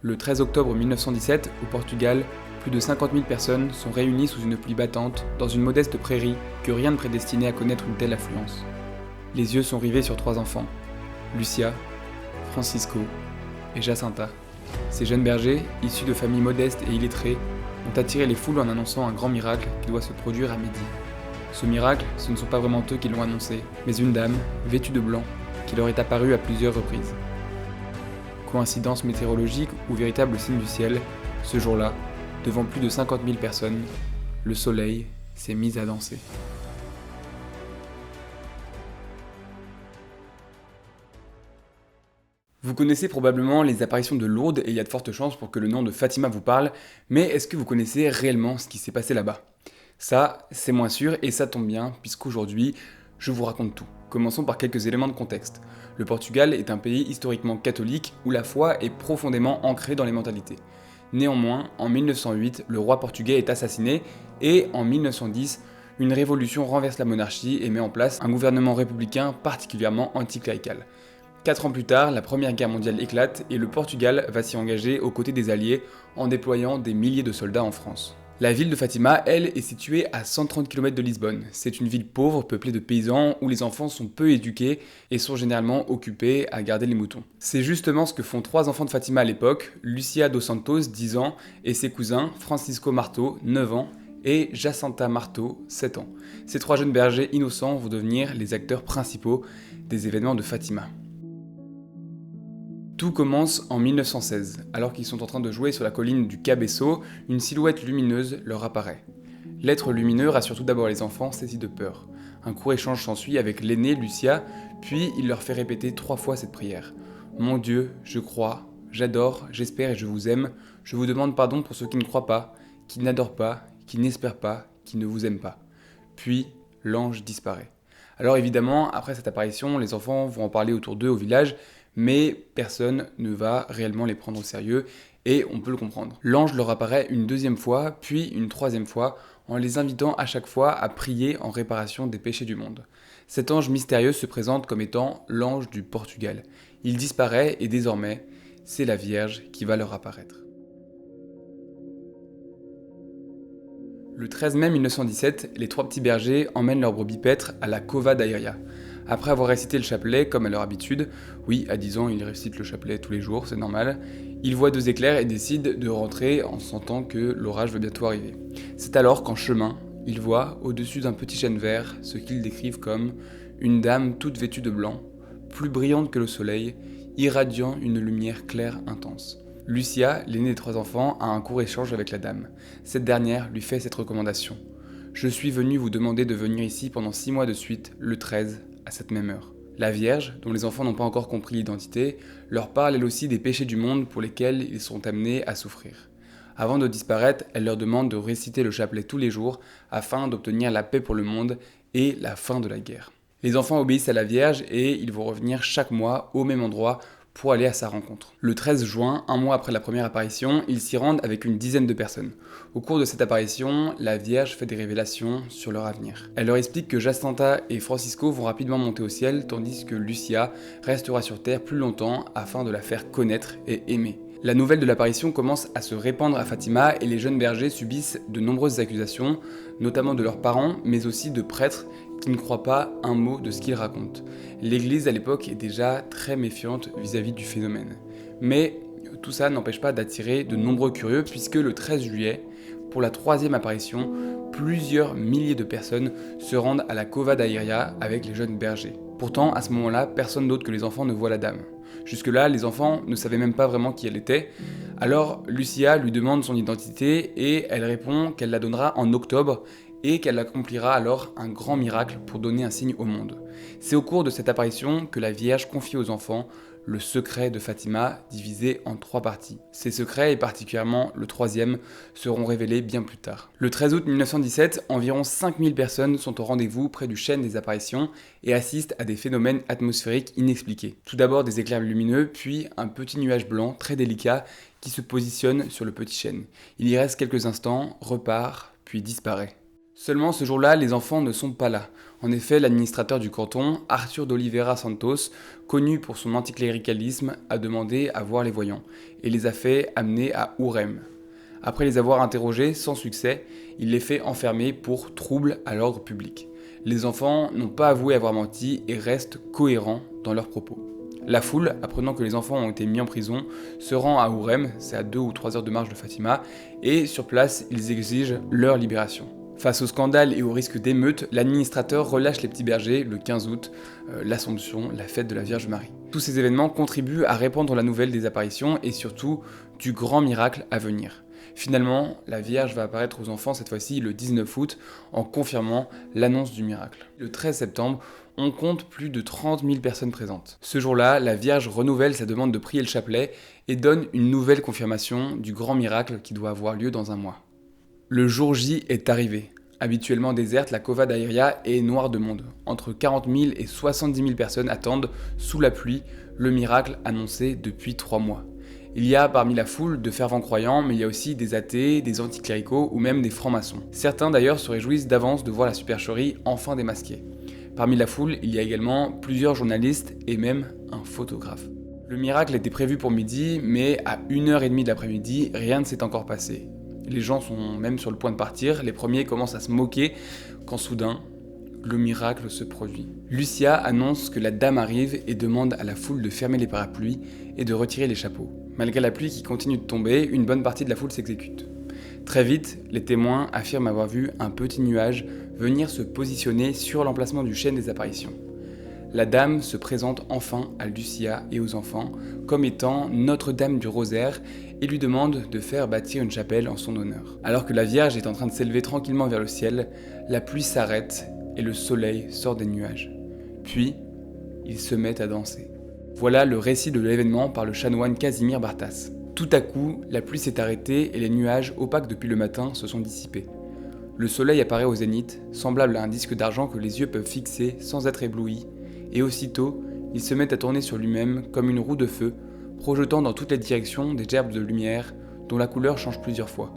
Le 13 octobre 1917, au Portugal, plus de 50 000 personnes sont réunies sous une pluie battante dans une modeste prairie que rien ne prédestinait à connaître une telle affluence. Les yeux sont rivés sur 3 enfants, Lucia, Francisco et Jacinta. Ces jeunes bergers, issus de familles modestes et illettrées, ont attiré les foules en annonçant un grand miracle qui doit se produire à midi. Ce miracle, ce ne sont pas vraiment eux qui l'ont annoncé, mais une dame, vêtue de blanc, qui leur est apparue à plusieurs reprises. Coïncidence météorologique ou véritable signe du ciel, ce jour-là, devant plus de 50 000 personnes, le soleil s'est mis à danser. Vous connaissez probablement les apparitions de Lourdes et il y a de fortes chances pour que le nom de Fatima vous parle, mais est-ce que vous connaissez réellement ce qui s'est passé là-bas ? Ça, c'est moins sûr et ça tombe bien puisqu'aujourd'hui, je vous raconte tout. Commençons par quelques éléments de contexte. Le Portugal est un pays historiquement catholique où la foi est profondément ancrée dans les mentalités. Néanmoins, en 1908, le roi portugais est assassiné et en 1910, une révolution renverse la monarchie et met en place un gouvernement républicain particulièrement anticlérical. 4 ans plus tard, la Première Guerre mondiale éclate et le Portugal va s'y engager aux côtés des Alliés en déployant des milliers de soldats en France. La ville de Fatima, elle, est située à 130 km de Lisbonne. C'est une ville pauvre, peuplée de paysans, où les enfants sont peu éduqués et sont généralement occupés à garder les moutons. C'est justement ce que font 3 enfants de Fatima à l'époque, Lucia dos Santos, 10 ans, et ses cousins, Francisco Marto, 9 ans, et Jacinta Marto, 7 ans. Ces 3 jeunes bergers innocents vont devenir les acteurs principaux des événements de Fatima. Tout commence en 1916, alors qu'ils sont en train de jouer sur la colline du Cabeço, une silhouette lumineuse leur apparaît. L'être lumineux rassure tout d'abord les enfants saisis de peur. Un court échange s'ensuit avec l'aînée Lucia, puis il leur fait répéter 3 fois cette prière. « Mon Dieu, je crois, j'adore, j'espère et je vous aime. Je vous demande pardon pour ceux qui ne croient pas, qui n'adorent pas, qui n'espèrent pas, qui ne vous aiment pas. » Puis l'ange disparaît. Alors évidemment, après cette apparition, les enfants vont en parler autour d'eux au village, mais personne ne va réellement les prendre au sérieux, et on peut le comprendre. L'ange leur apparaît une 2e fois, puis une 3e fois, en les invitant à chaque fois à prier en réparation des péchés du monde. Cet ange mystérieux se présente comme étant l'ange du Portugal. Il disparaît, et désormais, c'est la Vierge qui va leur apparaître. Le 13 mai 1917, les 3 petits bergers emmènent leurs brebis paîtres à la Cova da Iria. Après avoir récité le chapelet, comme à leur habitude, oui, à 10 ans, ils récitent le chapelet tous les jours, c'est normal, ils voient 2 éclairs et décident de rentrer en sentant que l'orage va bientôt arriver. C'est alors qu'en chemin, ils voient, au-dessus d'un petit chêne vert, ce qu'ils décrivent comme une dame toute vêtue de blanc, plus brillante que le soleil, irradiant une lumière claire intense. Lucia, l'aînée des 3 enfants, a un court échange avec la dame. Cette dernière lui fait cette recommandation. « Je suis venue vous demander de venir ici pendant 6 mois de suite, le 13, à cette même heure. » La Vierge, dont les enfants n'ont pas encore compris l'identité, leur parle elle aussi des péchés du monde pour lesquels ils sont amenés à souffrir. Avant de disparaître, elle leur demande de réciter le chapelet tous les jours afin d'obtenir la paix pour le monde et la fin de la guerre. Les enfants obéissent à la Vierge et ils vont revenir chaque mois au même endroit pour aller à sa rencontre. Le 13 juin, un mois après la première apparition, ils s'y rendent avec une dizaine de personnes. Au cours de cette apparition, la Vierge fait des révélations sur leur avenir. Elle leur explique que Jacinta et Francisco vont rapidement monter au ciel, tandis que Lucia restera sur Terre plus longtemps afin de la faire connaître et aimer. La nouvelle de l'apparition commence à se répandre à Fatima et les jeunes bergers subissent de nombreuses accusations, notamment de leurs parents, mais aussi de prêtres qui ne croient pas un mot de ce qu'ils racontent. L'église à l'époque est déjà très méfiante vis-à-vis du phénomène. Mais tout ça n'empêche pas d'attirer de nombreux curieux puisque le 13 juillet, pour la 3e apparition, plusieurs milliers de personnes se rendent à la Cova da Iria avec les jeunes bergers. Pourtant, à ce moment-là, personne d'autre que les enfants ne voit la dame. Jusque-là, les enfants ne savaient même pas vraiment qui elle était. Alors, Lucia lui demande son identité et elle répond qu'elle la donnera en octobre et qu'elle accomplira alors un grand miracle pour donner un signe au monde. C'est au cours de cette apparition que la Vierge confie aux enfants le secret de Fatima, divisé en 3 parties. Ces secrets, et particulièrement le 3e, seront révélés bien plus tard. Le 13 août 1917, environ 5000 personnes sont au rendez-vous près du chêne des apparitions et assistent à des phénomènes atmosphériques inexpliqués. Tout d'abord des éclairs lumineux, puis un petit nuage blanc très délicat qui se positionne sur le petit chêne. Il y reste quelques instants, repart, puis disparaît. Seulement ce jour-là, les enfants ne sont pas là. En effet, l'administrateur du canton, Arthur d'Oliveira Santos, connu pour son anticléricalisme, a demandé à voir les voyants et les a fait amener à Ourem. Après les avoir interrogés sans succès, il les fait enfermer pour trouble à l'ordre public. Les enfants n'ont pas avoué avoir menti et restent cohérents dans leurs propos. La foule, apprenant que les enfants ont été mis en prison, se rend à Ourem, c'est à 2 ou 3 heures de marche de Fatima, et sur place, ils exigent leur libération. Face au scandale et au risque d'émeute, l'administrateur relâche les petits bergers le 15 août, l'Assomption, la fête de la Vierge Marie. Tous ces événements contribuent à répandre la nouvelle des apparitions et surtout du grand miracle à venir. Finalement, la Vierge va apparaître aux enfants cette fois-ci le 19 août en confirmant l'annonce du miracle. Le 13 septembre, on compte plus de 30 000 personnes présentes. Ce jour-là, la Vierge renouvelle sa demande de prier le chapelet et donne une nouvelle confirmation du grand miracle qui doit avoir lieu dans un mois. Le jour J est arrivé. Habituellement déserte, la Cova d'Airia est noire de monde. Entre 40 000 et 70 000 personnes attendent, sous la pluie, le miracle annoncé depuis 3 mois. Il y a parmi la foule de fervents croyants, mais il y a aussi des athées, des anticléricaux ou même des francs-maçons. Certains d'ailleurs se réjouissent d'avance de voir la supercherie enfin démasquée. Parmi la foule, il y a également plusieurs journalistes et même un photographe. Le miracle était prévu pour midi, mais à 1h30 de l'après-midi, rien ne s'est encore passé. Les gens sont même sur le point de partir, les premiers commencent à se moquer, quand soudain, le miracle se produit. Lucia annonce que la dame arrive et demande à la foule de fermer les parapluies et de retirer les chapeaux. Malgré la pluie qui continue de tomber, une bonne partie de la foule s'exécute. Très vite, les témoins affirment avoir vu un petit nuage venir se positionner sur l'emplacement du chêne des apparitions. La dame se présente enfin à Lucia et aux enfants comme étant Notre-Dame du Rosaire et lui demande de faire bâtir une chapelle en son honneur. Alors que la Vierge est en train de s'élever tranquillement vers le ciel, la pluie s'arrête et le soleil sort des nuages. Puis, ils se mettent à danser. Voilà le récit de l'événement par le chanoine Casimir Bartas. Tout à coup, la pluie s'est arrêtée et les nuages, opaques depuis le matin, se sont dissipés. Le soleil apparaît au zénith, semblable à un disque d'argent que les yeux peuvent fixer sans être éblouis, et aussitôt, il se met à tourner sur lui-même comme une roue de feu, projetant dans toutes les directions des gerbes de lumière dont la couleur change plusieurs fois.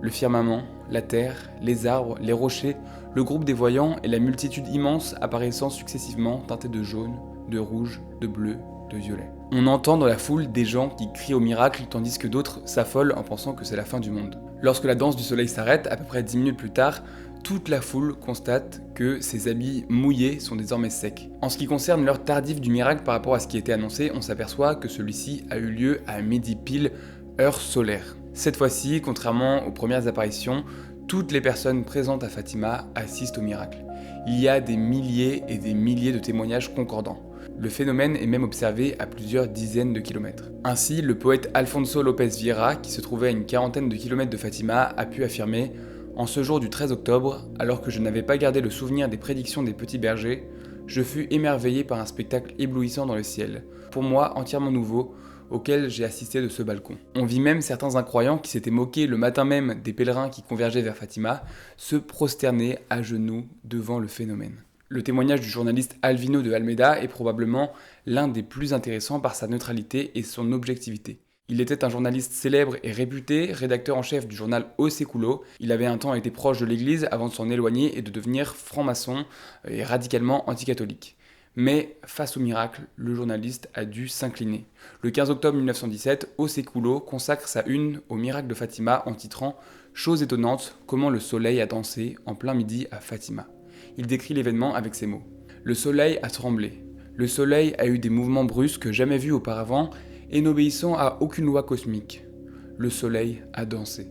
Le firmament, la terre, les arbres, les rochers, le groupe des voyants et la multitude immense apparaissant successivement teintés de jaune, de rouge, de bleu, de violet. On entend dans la foule des gens qui crient au miracle tandis que d'autres s'affolent en pensant que c'est la fin du monde. Lorsque la danse du soleil s'arrête, à peu près 10 minutes plus tard, toute la foule constate que ces habits mouillés sont désormais secs. En ce qui concerne l'heure tardive du miracle par rapport à ce qui était annoncé, on s'aperçoit que celui-ci a eu lieu à midi pile, heure solaire. Cette fois-ci, contrairement aux premières apparitions, toutes les personnes présentes à Fatima assistent au miracle. Il y a des milliers et des milliers de témoignages concordants. Le phénomène est même observé à plusieurs dizaines de kilomètres. Ainsi, le poète Alfonso López Vieira, qui se trouvait à une quarantaine de kilomètres de Fatima, a pu affirmer « En ce jour du 13 octobre, alors que je n'avais pas gardé le souvenir des prédictions des petits bergers, je fus émerveillé par un spectacle éblouissant dans le ciel, pour moi entièrement nouveau, auquel j'ai assisté de ce balcon. » On vit même certains incroyants qui s'étaient moqués le matin même des pèlerins qui convergeaient vers Fatima, se prosterner à genoux devant le phénomène. Le témoignage du journaliste Alvino de Almeida est probablement l'un des plus intéressants par sa neutralité et son objectivité. Il était un journaliste célèbre et réputé, rédacteur en chef du journal O Século. Il avait un temps été proche de l'église avant de s'en éloigner et de devenir franc-maçon et radicalement anticatholique. Mais face au miracle, le journaliste a dû s'incliner. Le 15 octobre 1917, O Século consacre sa une au miracle de Fatima en titrant « Chose étonnante, comment le soleil a dansé en plein midi à Fatima ». Il décrit l'événement avec ces mots. Le soleil a tremblé. Le soleil a eu des mouvements brusques jamais vus auparavant et n'obéissant à aucune loi cosmique. Le soleil a dansé.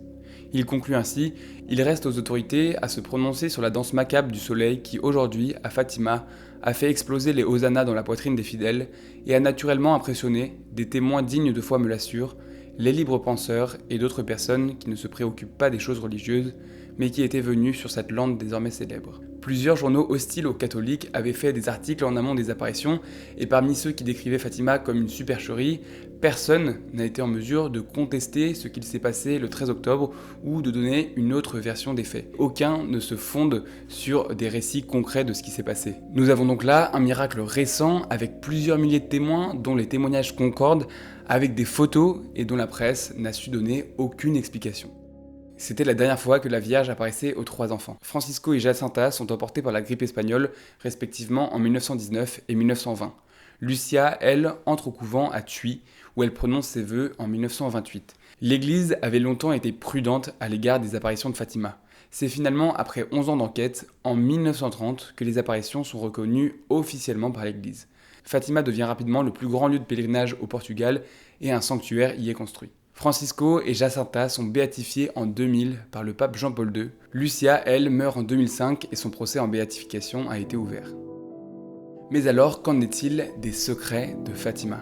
Il conclut ainsi, il reste aux autorités à se prononcer sur la danse macabre du soleil qui aujourd'hui, à Fatima, a fait exploser les hosannas dans la poitrine des fidèles et a naturellement impressionné, des témoins dignes de foi me l'assurent, les libres penseurs et d'autres personnes qui ne se préoccupent pas des choses religieuses, mais qui étaient venus sur cette lande désormais célèbre. Plusieurs journaux hostiles aux catholiques avaient fait des articles en amont des apparitions, et parmi ceux qui décrivaient Fatima comme une supercherie, personne n'a été en mesure de contester ce qu'il s'est passé le 13 octobre ou de donner une autre version des faits. Aucun ne se fonde sur des récits concrets de ce qui s'est passé. Nous avons donc là un miracle récent avec plusieurs milliers de témoins dont les témoignages concordent, avec des photos et dont la presse n'a su donner aucune explication. C'était la dernière fois que la Vierge apparaissait aux 3 enfants. Francisco et Jacinta sont emportés par la grippe espagnole, respectivement en 1919 et 1920. Lucia, elle, entre au couvent à Tuy, où elle prononce ses vœux en 1928. L'Église avait longtemps été prudente à l'égard des apparitions de Fatima. C'est finalement après 11 ans d'enquête, en 1930, que les apparitions sont reconnues officiellement par l'Église. Fatima devient rapidement le plus grand lieu de pèlerinage au Portugal et un sanctuaire y est construit. Francisco et Jacinta sont béatifiés en 2000 par le pape Jean-Paul II. Lucia, elle, meurt en 2005 et son procès en béatification a été ouvert. Mais alors, qu'en est-il des secrets de Fatima ?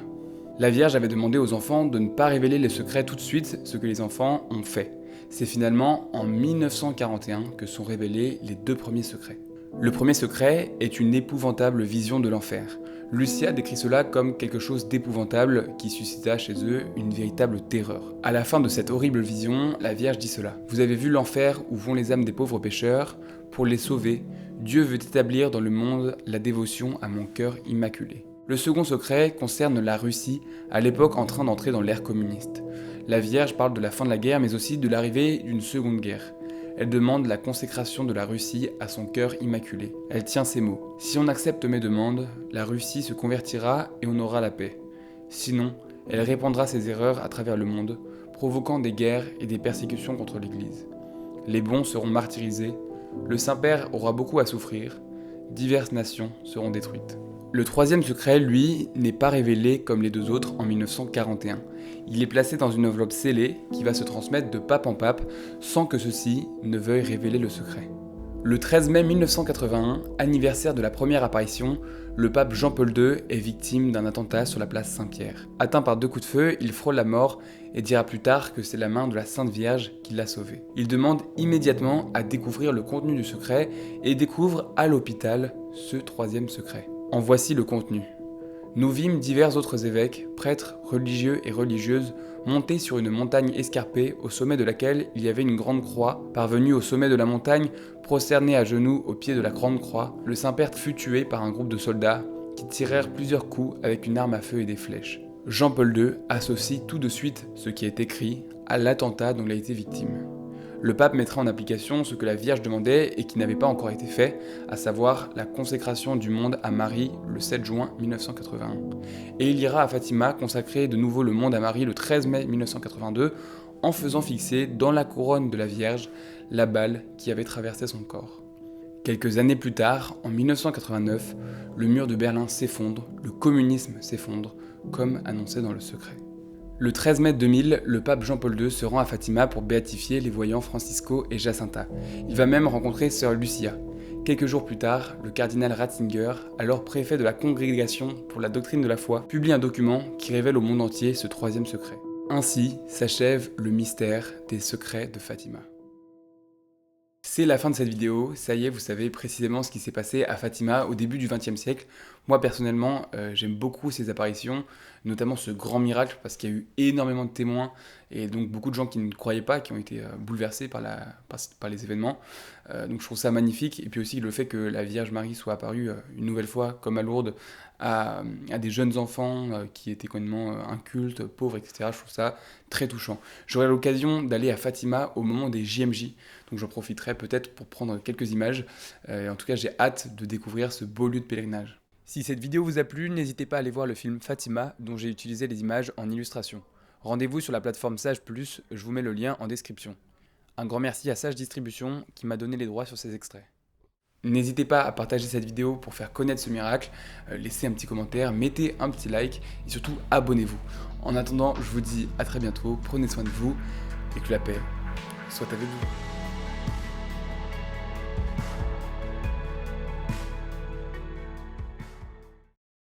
La Vierge avait demandé aux enfants de ne pas révéler les secrets tout de suite, ce que les enfants ont fait. C'est finalement en 1941 que sont révélés les 2 premiers secrets. Le premier secret est une épouvantable vision de l'enfer. Lucia décrit cela comme quelque chose d'épouvantable qui suscita chez eux une véritable terreur. À la fin de cette horrible vision, la Vierge dit cela. « Vous avez vu l'enfer où vont les âmes des pauvres pécheurs. Pour les sauver, Dieu veut établir dans le monde la dévotion à mon cœur immaculé. » Le second secret concerne la Russie, à l'époque en train d'entrer dans l'ère communiste. La Vierge parle de la fin de la guerre, mais aussi de l'arrivée d'une seconde guerre. Elle demande la consécration de la Russie à son cœur immaculé. Elle tient ces mots. « Si on accepte mes demandes, la Russie se convertira et on aura la paix. Sinon, elle répandra ses erreurs à travers le monde, provoquant des guerres et des persécutions contre l'Église. Les bons seront martyrisés, le Saint-Père aura beaucoup à souffrir, diverses nations seront détruites. » Le troisième secret, lui, n'est pas révélé comme les 2 autres en 1941. Il est placé dans une enveloppe scellée qui va se transmettre de pape en pape sans que ceux-ci ne veuillent révéler le secret. Le 13 mai 1981, anniversaire de la première apparition, le pape Jean-Paul II est victime d'un attentat sur la place Saint-Pierre. Atteint par 2 coups de feu, il frôle la mort et dira plus tard que c'est la main de la Sainte Vierge qui l'a sauvé. Il demande immédiatement à découvrir le contenu du secret et découvre à l'hôpital ce 3e secret. En voici le contenu. Nous vîmes divers autres évêques, prêtres, religieux et religieuses, montés sur une montagne escarpée, au sommet de laquelle il y avait une grande croix. Parvenus au sommet de la montagne, prosternés à genoux au pied de la grande croix, le Saint-Père fut tué par un groupe de soldats qui tirèrent plusieurs coups avec une arme à feu et des flèches. Jean-Paul II associe tout de suite ce qui est écrit à l'attentat dont il a été victime. Le pape mettra en application ce que la Vierge demandait et qui n'avait pas encore été fait, à savoir la consécration du monde à Marie le 7 juin 1981. Et il ira à Fatima consacrer de nouveau le monde à Marie le 13 mai 1982 en faisant fixer dans la couronne de la Vierge la balle qui avait traversé son corps. Quelques années plus tard, en 1989, le mur de Berlin s'effondre, le communisme s'effondre, comme annoncé dans le secret. Le 13 mai 2000, le pape Jean-Paul II se rend à Fatima pour béatifier les voyants Francisco et Jacinta. Il va même rencontrer sœur Lucia. Quelques jours plus tard, le cardinal Ratzinger, alors préfet de la Congrégation pour la doctrine de la foi, publie un document qui révèle au monde entier ce 3e secret. Ainsi s'achève le mystère des secrets de Fatima. C'est la fin de cette vidéo, ça y est, vous savez précisément ce qui s'est passé à Fatima au début du XXe siècle. Moi personnellement, j'aime beaucoup ces apparitions, notamment ce grand miracle, parce qu'il y a eu énormément de témoins, et donc beaucoup de gens qui ne croyaient pas, qui ont été bouleversés par les événements. Donc je trouve ça magnifique, et puis aussi le fait que la Vierge Marie soit apparue une nouvelle fois, comme à Lourdes, à des jeunes enfants qui étaient complètement incultes, pauvres, etc. Je trouve ça très touchant. J'aurai l'occasion d'aller à Fatima au moment des JMJ, donc j'en profiterai peut-être pour prendre quelques images. En tout cas, j'ai hâte de découvrir ce beau lieu de pèlerinage. Si cette vidéo vous a plu, n'hésitez pas à aller voir le film Fatima, dont j'ai utilisé les images en illustration. Rendez-vous sur la plateforme Sage+, je vous mets le lien en description. Un grand merci à Sage Distribution qui m'a donné les droits sur ces extraits. N'hésitez pas à partager cette vidéo pour faire connaître ce miracle, laissez un petit commentaire, mettez un petit like et surtout abonnez-vous. En attendant, je vous dis à très bientôt, prenez soin de vous et que la paix soit avec vous.